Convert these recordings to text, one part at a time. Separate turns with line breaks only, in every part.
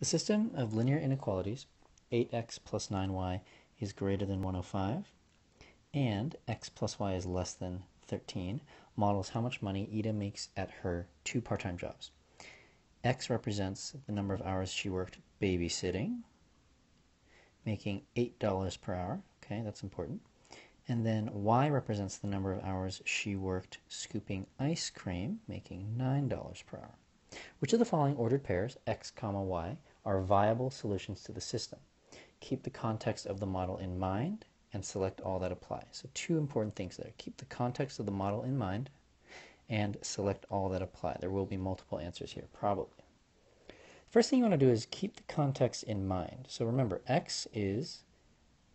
The system of linear inequalities, 8x plus 9y is greater than 105, and x plus y is less than 13, models how much money Ida makes at her two part-time jobs. X represents the number of hours she worked babysitting, making $8 per hour. Okay, that's important. And then y represents the number of hours she worked scooping ice cream, making $9 per hour. Which of the following ordered pairs, x, y, are viable solutions to the system? Keep the context of the model in mind and select all that apply. So two important things there. Keep the context of the model in mind and select all that apply. There will be multiple answers here, probably. First thing you want to do is keep the context in mind. So remember, x is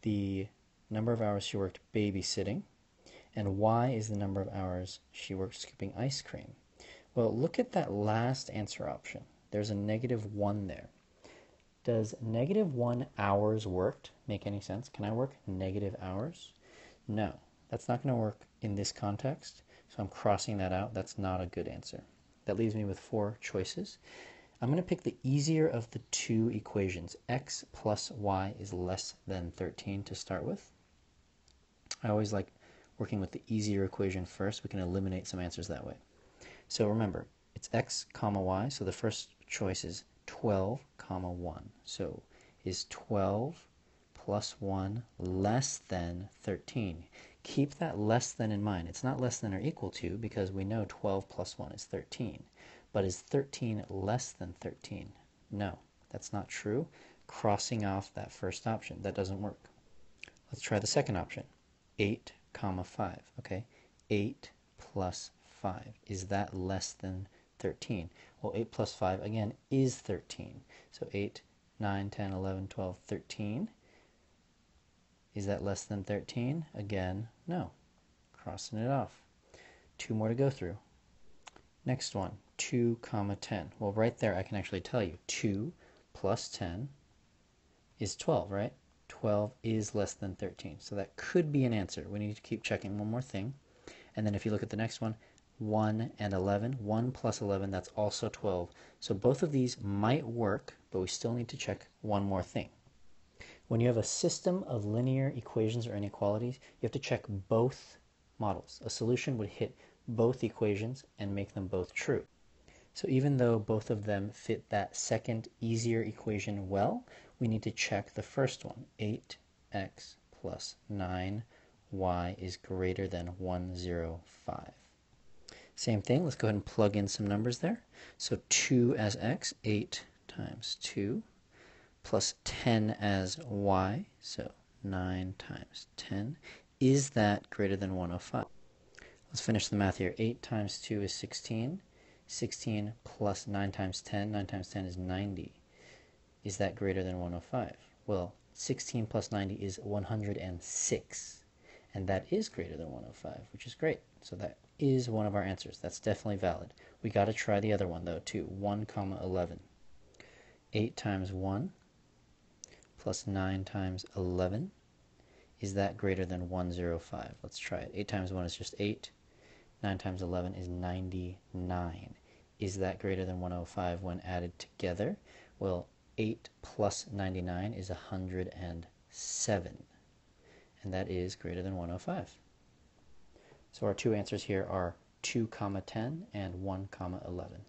the number of hours she worked babysitting, and y is the number of hours she worked scooping ice cream. Well, look at that last answer option. There's a -1 there. Does -1 hours worked make any sense? Can I work negative hours? No, that's not going to work in this context, so I'm crossing that out. That's not a good answer. That leaves me with 4 choices. I'm going to pick the easier of the two equations. X plus y is less than 13 to start with. I always like working with the easier equation first. We can eliminate some answers that way. So remember, it's x, y, so the first choice is 12, 1. So is 12 plus 1 less than 13? Keep that less than in mind. It's not less than or equal to because we know 12 plus 1 is 13. But is 13 less than 13? No, that's not true. Crossing off that first option, that doesn't work. Let's try the second option, 8, 5. Okay, 8 plus 5. Is that less than 13? Well, 8 plus 5, again, is 13. So 8, 9, 10, 11, 12, 13. Is that less than 13? Again, no. Crossing it off. 2 more to go through. Next one, 2, 10. Well, right there I can actually tell you 2 plus 10 is 12, right? 12 is less than 13. So that could be an answer. We need to keep checking one more thing. And then if you look at the next one, 1 and 11, 1 plus 11, that's also 12. So both of these might work, but we still need to check one more thing. When you have a system of linear equations or inequalities, you have to check both models. A solution would hit both equations and make them both true. So even though both of them fit that second easier equation well, we need to check the first one. 8x plus 9y is greater than 105. Same thing, let's go ahead and plug in some numbers there. So 2 as x, 8 times 2, plus 10 as y, so 9 times 10. Is that greater than 105? Let's finish the math here. 8 times 2 is 16. 16 plus 9 times 10. 9 times 10 is 90. Is that greater than 105? Well, 16 plus 90 is 106. And that is greater than 105, which is great. So that is one of our answers. That's definitely valid. We got to try the other one, though, too. 1, 11. 8 times 1 plus 9 times 11. Is that greater than 105? Let's try it. 8 times 1 is just 8. 9 times 11 is 99. Is that greater than 105 when added together? Well, 8 plus 99 is 107. And that is greater than 105. So our two answers here are 2, 10 and 1, 11.